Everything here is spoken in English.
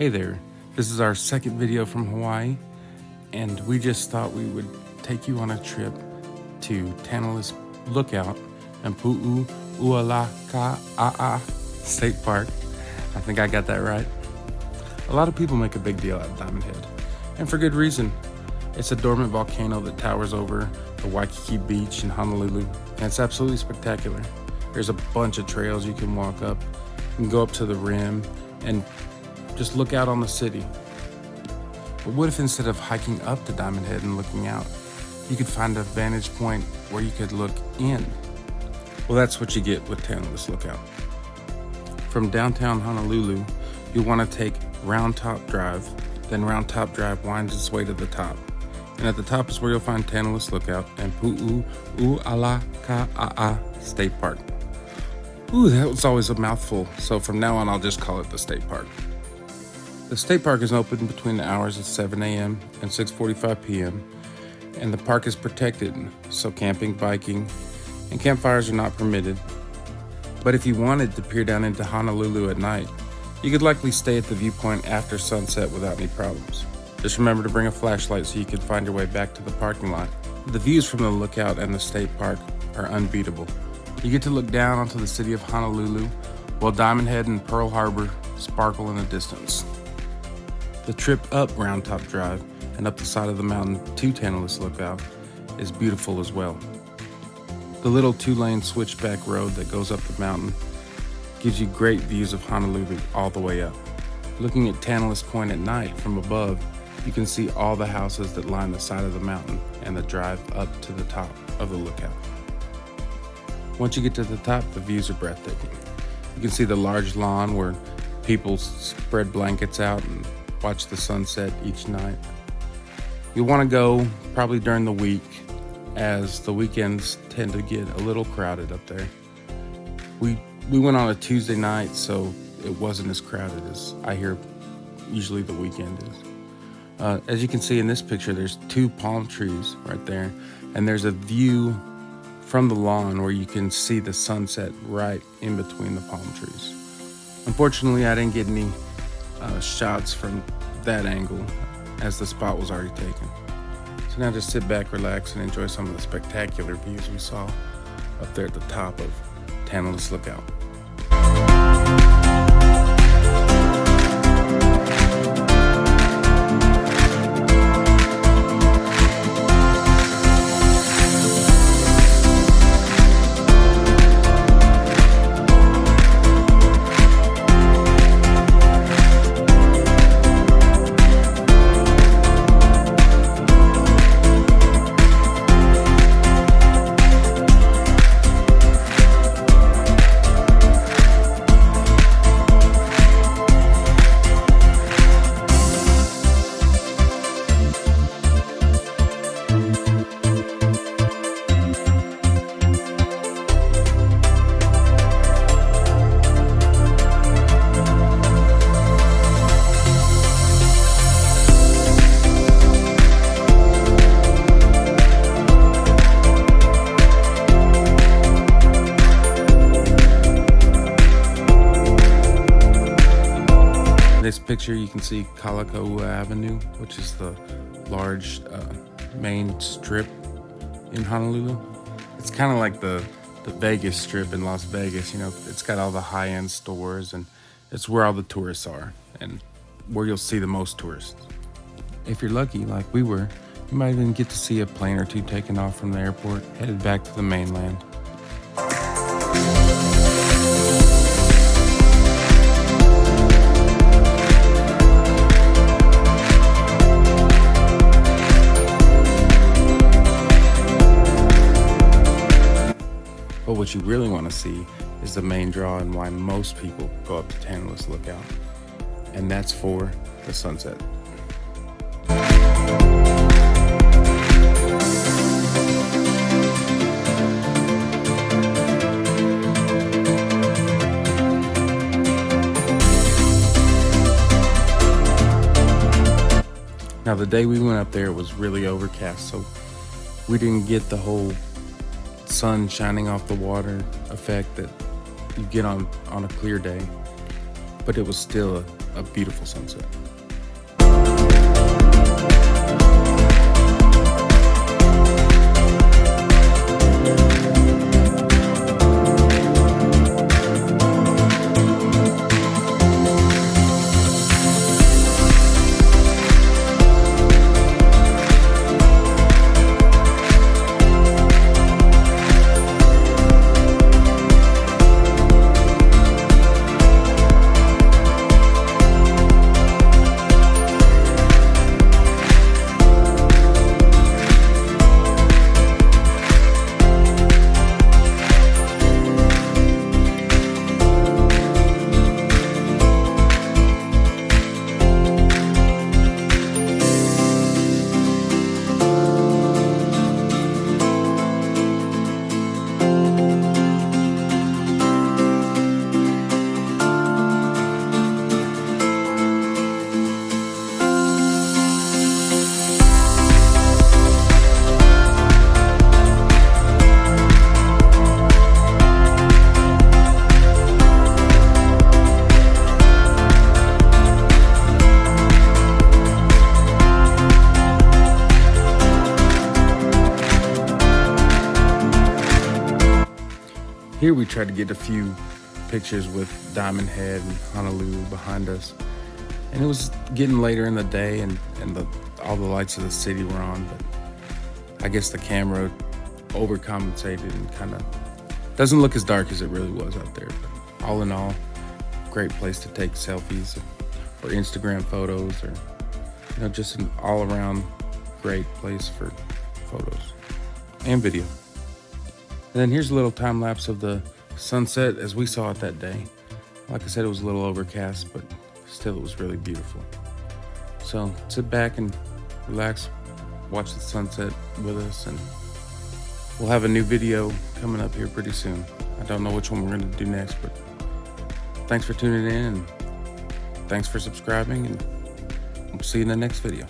Hey there, this is our second video from Hawaii, and we just thought we would take you on a trip to Tantalus Lookout and Ualakaa State Park. I think I got that right. A lot of people make a big deal out of Diamond Head, and for good reason. It's a dormant volcano that towers over the Waikiki Beach in Honolulu, and it's absolutely spectacular. There's a bunch of trails you can walk up. You can go up to the rim and just look out on the city. But what if instead of hiking up to Diamond Head and looking out, you could find a vantage point where you could look in? Well, that's what you get with Tantalus Lookout. From downtown Honolulu, you'll want to take Round Top Drive, then Round Top Drive winds its way to the top. And at the top is where you'll find Tantalus Lookout and Ualakaa State Park. Ooh, that was always a mouthful, so from now on I'll just call it the State Park. The State Park is open between the hours of 7 a.m. and 6:45 p.m. and the park is protected, so camping, biking, and campfires are not permitted. But if you wanted to peer down into Honolulu at night, you could likely stay at the viewpoint after sunset without any problems. Just remember to bring a flashlight so you can find your way back to the parking lot. The views from the lookout and the state park are unbeatable. You get to look down onto the city of Honolulu, while Diamond Head and Pearl Harbor sparkle in the distance. The trip up Round Top Drive and up the side of the mountain to Tantalus Lookout is beautiful as well. The little 2-lane switchback road that goes up the mountain gives you great views of Honolulu all the way up. Looking at Tantalus Point at night from above, you can see all the houses that line the side of the mountain and the drive up to the top of the lookout. Once you get to the top, the views are breathtaking. You can see the large lawn where people spread blankets out and watch the sunset each night. You'll want to go probably during the week, as the weekends tend to get a little crowded up there. We went on a Tuesday night, so it wasn't as crowded as I hear usually the weekend is. As you can see in this picture, there's 2 palm trees right there, and there's a view from the lawn where you can see the sunset right in between the palm trees. Unfortunately, I didn't get any shots from that angle, as the spot was already taken. So now just sit back, relax, and enjoy some of the spectacular views we saw up there at the top of Tantalus Lookout. In this picture, you can see Kalakaua Avenue, which is the large main strip in Honolulu. It's kind of like the Vegas Strip in Las Vegas. You know, it's got all the high-end stores, and it's where all the tourists are and where you'll see the most tourists. If you're lucky, like we were, you might even get to see a plane or two taking off from the airport, headed back to the mainland. But what you really want to see is the main draw and why most people go up to Tantalus Lookout, and that's for the sunset. Now, the day we went up there, it was really overcast, so we didn't get the whole sun shining off the water effect that you get on a clear day, but it was still a beautiful sunset. Here we tried to get a few pictures with Diamond Head and Honolulu behind us. And it was getting later in the day and all the lights of the city were on, but I guess the camera overcompensated and kind of doesn't look as dark as it really was out there. But all in all, great place to take selfies or Instagram photos, or just an all-around great place for photos and video. And then here's a little time lapse of the sunset as we saw it that day. Like I said, it was a little overcast, but still it was really beautiful. So sit back and relax, watch the sunset with us, and we'll have a new video coming up here pretty soon. I don't know which one we're going to do next, but thanks for tuning in, and thanks for subscribing, and we'll see you in the next video.